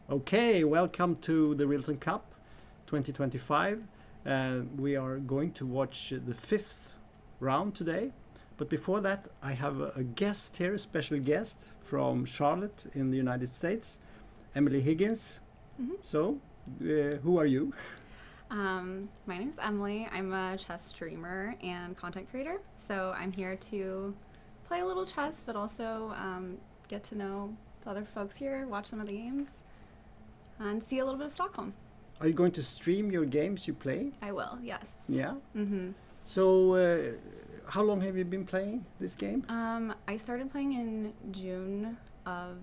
Okay, welcome to the Rilton Cup 2025. We are going to watch the fifth round today. But before that, I have a guest here, a special guest from Charlotte in the United States, Emily Higgins. So, who are you? My name is Emily. I'm a chess streamer and content creator. So I'm here to play a little chess, but also get to know the other folks here, watch some of the games, and see a little bit of Stockholm. Are you going to stream your games you play? I will, yes. Yeah. Mm-hmm. So, how long have you been playing this game? I started playing in June of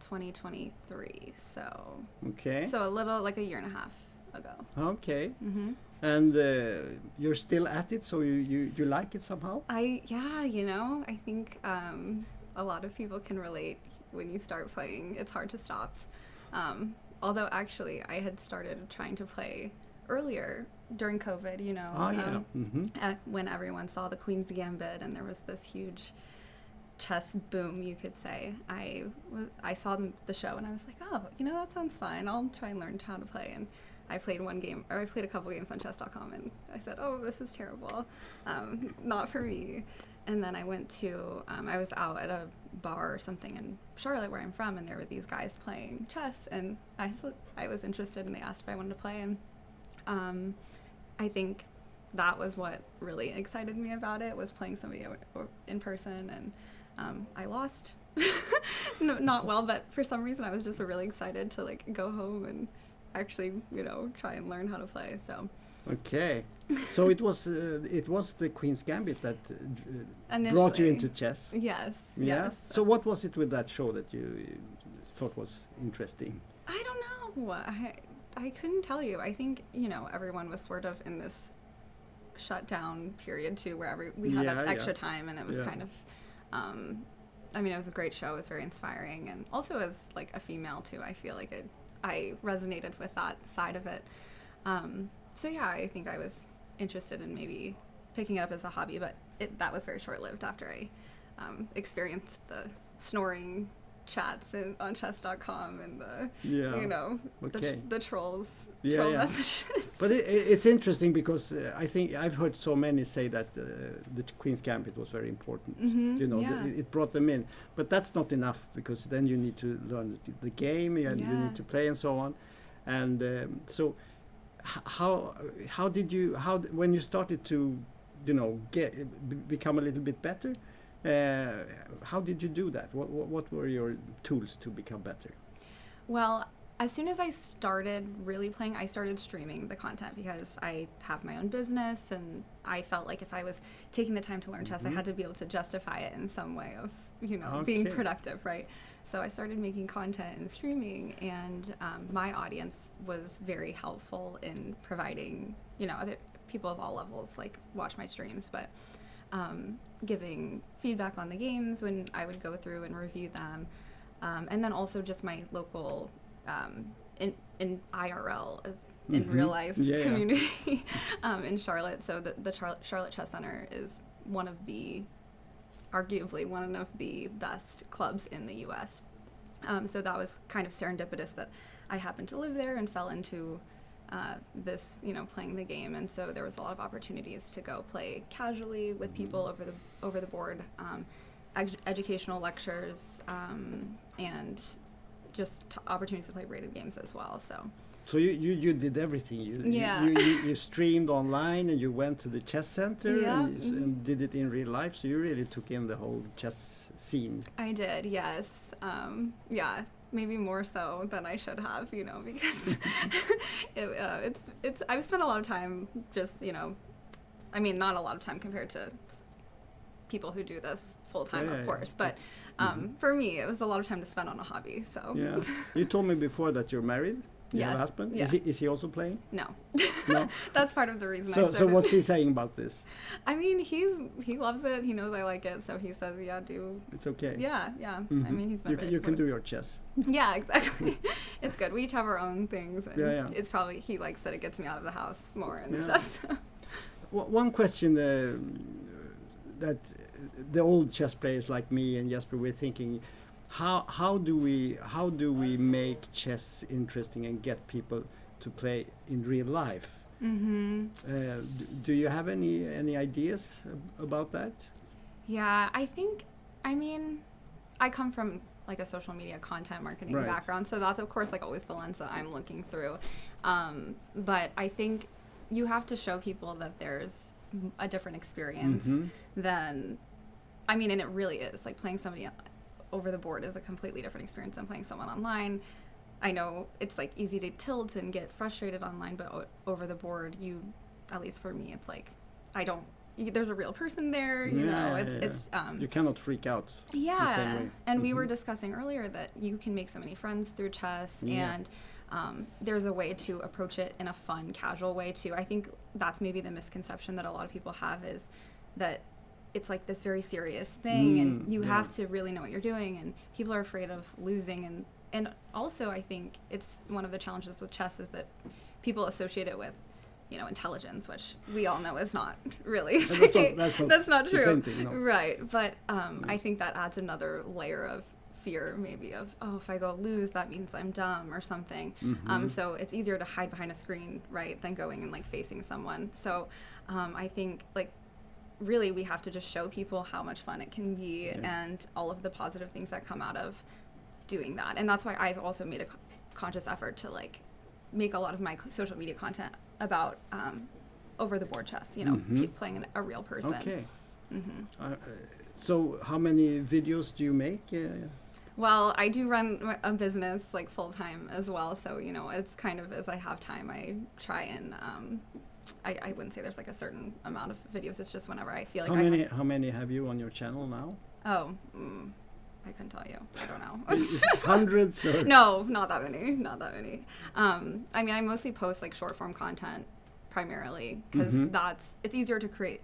2023, so Okay. a little, like a year and a half ago. Okay. Mm-hmm. And you're still at it, so you like it somehow? I think a lot of people can relate. When you start playing, it's hard to stop. Although actually I had started trying to play earlier during COVID, Oh, yeah. when everyone saw the Queen's Gambit and there was this huge chess boom, you could say. I saw the show and I was like, oh, that sounds fun. I'll try and learn how to play. And I played a couple games on chess.com and I said, oh, this is terrible. Not for me. And then I went to, I was out at a bar or something in Charlotte where I'm from, and there were these guys playing chess, and I was interested, and they asked if I wanted to play, and I think that was what really excited me about it, was playing somebody in person, and I lost. No, not well, but for some reason I was just really excited to go home and actually, try and learn how to play, so. Okay, so it was the Queen's Gambit that brought you Initially. into chess. Yes. Yeah. Yes. So what was it with that show that you thought was interesting? I don't know. I couldn't tell you. I think, everyone was sort of in this shutdown period too, where we had Yeah, extra yeah. time, and it was Yeah. kind of, it was a great show. It was very inspiring, and also as a female too, I feel like I resonated with that side of it. So yeah, I think I was interested in maybe picking it up as a hobby, but that was very short-lived after I experienced the snoring chats on chess.com and Okay. the trolls Yeah, troll yeah. messages. But it's interesting because I think I've heard so many say that the Queen's Gambit was very important. Yeah. It brought them in. But that's not enough, because then you need to learn the game, and you need to play and so on. And so how did you when you started to become a little bit better? How did you do that? What were your tools to become better? Well, as soon as I started really playing, I started streaming the content because I have my own business, and I felt like if I was taking the time to learn chess, I had to be able to justify it in some way of, being Okay. productive, right? So I started making content and streaming, and my audience was very helpful in providing, other people of all levels watch my streams, but giving feedback on the games when I would go through and review them. And then also just my local, in IRL, as in real life community in Charlotte. So the Charlotte Chess Center is arguably one of the best clubs in the U.S. So that was kind of serendipitous that I happened to live there and fell into this, playing the game. And so there was a lot of opportunities to go play casually with people over the board, educational lectures, and just opportunities to play rated games as well. So you did everything. You streamed online, and you went to the chess center, Yeah. and did it in real life. So you really took in the whole chess scene. I did, yes. Yeah, maybe more so than I should have, because I've spent a lot of time just, not a lot of time compared to people who do this full time, of course, but for me, it was a lot of time to spend on a hobby. So Yeah. You told me before that you're married. You have a Yes, husband. yeah. Is he also playing? no, No. that's part of the reason I So started. what's he saying about this? I mean, he loves it. He knows I like it, so he says, "Yeah, do." It's okay. Yeah. I mean, he's been very You can do supportive. your chess. Yeah, exactly. It's good. We each have our own things, and Yeah. it's probably he likes that it gets me out of the house more and Yeah. stuff. So. One question that the old chess players like me and Jesper were thinking, how do we make chess interesting and get people to play in real life? Do you have any ideas about that? Yeah, I mean, I come from like a social media content marketing background, so that's of course like always the lens that I'm looking through. But I think you have to show people that there's a different experience than, I mean, and it really is. Like playing somebody over the board is a completely different experience than playing someone online. I know it's like easy to tilt and get frustrated online, but over the board, at least for me, it's like, there's a real person there, you know, it's you cannot freak out the same way. And we were discussing earlier that you can make so many friends through chess, and there's a way to approach it in a fun, casual way too. I think that's maybe the misconception that a lot of people have, is that it's like this very serious thing, and you have to really know what you're doing, and people are afraid of losing, and also I think it's one of the challenges with chess is that people associate it with, you know, intelligence, which we all know is not really that's not true. Same thing, no. Right, but I think that adds another layer of fear, maybe, of, oh, if I go lose, that means I'm dumb or something. So it's easier to hide behind a screen, right, than going and like facing someone. So I think like really we have to just show people how much fun it can be and all of the positive things that come out of doing that. And that's why I've also made a conscious effort to like make a lot of my social media content about over the board chess, you know, keep playing a real person. Okay. So how many videos do you make? Well, I do run a business like full time as well, so you know, it's kind of as I have time, I try and I wouldn't say there's like a certain amount of videos. It's just whenever I feel like how many have you on your channel now? Oh, I couldn't tell you. I don't know. Is it hundreds? Or? No, not that many. Not that many. I mean, I mostly post like short form content primarily because it's easier to create.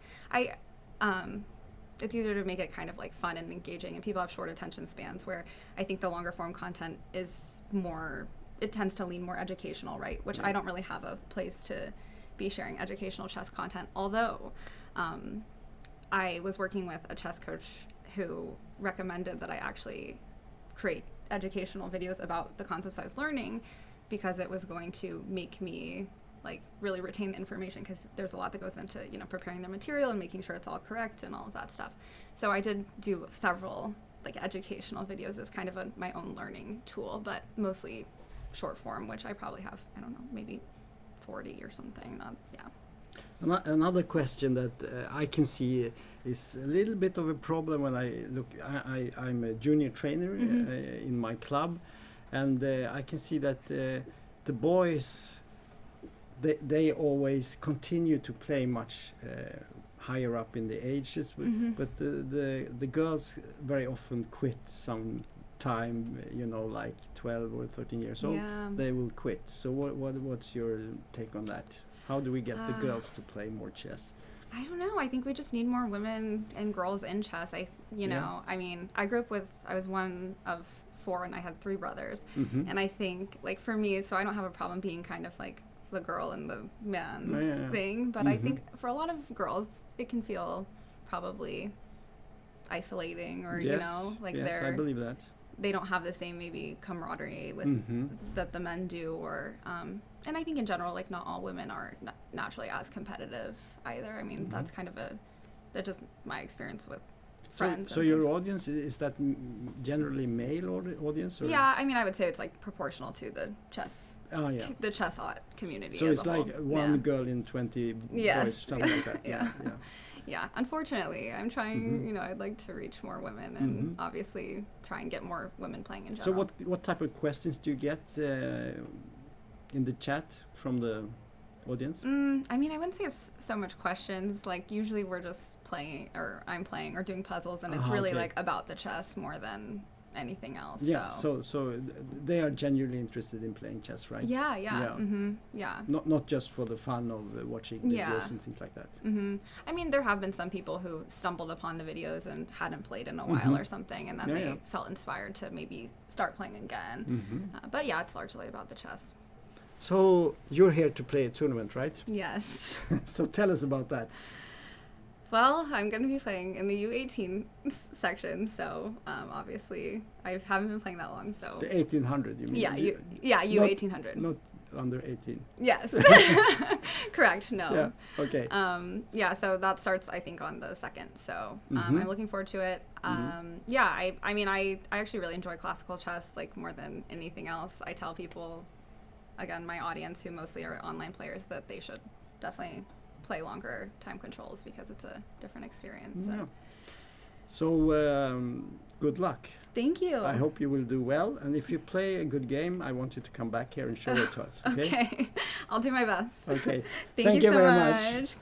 It's easier to make it kind of like fun and engaging, and people have short attention spans, where I think the longer form content is more, it tends to lean more educational, right? Which I don't really have a place to be sharing educational chess content, although I was working with a chess coach who recommended that I actually create educational videos about the concepts I was learning, because it was going to make me like really retain the information, because there's a lot that goes into, you know, preparing the material and making sure it's all correct and all of that stuff. So I did do several like educational videos as kind of my own learning tool, but mostly short form, which I probably have, I don't know, maybe 40 or something. Another question that I can see is a little bit of a problem when I look. I'm a junior trainer in my club, and I can see that the boys, they always continue to play much higher up in the ages, but the girls very often quit some time, you know, like 12 or 13 years old. They will quit. So what's your take on that? How do we get the girls to play more chess? I don't know. I think we just need more women and girls in chess. I mean, I was one of 4 and I had 3 brothers. And I think like for me, so I don't have a problem being kind of like the girl and the man thing, but I think for a lot of girls it can feel probably isolating, or you know, like I believe that they don't have the same maybe camaraderie with that the men do, or and I think in general, like not all women are naturally as competitive either. I mean, that's kind of that's just my experience with friends. So your audience, is that generally male audience? Or? Yeah, I mean, I would say it's like proportional to the chess, the chess community. So it's like one girl in 20 boys, something like that. Yeah, unfortunately, I'm trying, you know, I'd like to reach more women and obviously try and get more women playing in general. So what type of questions do you get in the chat from the audience? I mean, I wouldn't say it's so much questions. Like usually we're just playing, or I'm playing or doing puzzles, and it's really like about the chess more than anything else. Yeah, so they are genuinely interested in playing chess, right? Yeah. Not just for the fun of watching videos and things like that. I mean, there have been some people who stumbled upon the videos and hadn't played in a while or something, and then they felt inspired to maybe start playing again. But yeah, it's largely about the chess. So you're here to play a tournament, right? Yes. So tell us about that. Well, I'm going to be playing in the U18 section, so obviously I haven't been playing that long. So the 1800, you mean? Yeah, U1800. Not under 18. Yes, correct. No. Yeah. Okay. Yeah, so that starts I think on the 2nd. So Mm-hmm. I'm looking forward to it. Yeah, I mean I actually really enjoy classical chess like more than anything else. I tell people, again, my audience who mostly are online players, that they should definitely play longer time controls because it's a different experience. Yeah. So good luck. Thank you. I hope you will do well. And if you play a good game, I want you to come back here and show it to us. Okay? Okay. I'll do my best. Okay. Thank you so very much.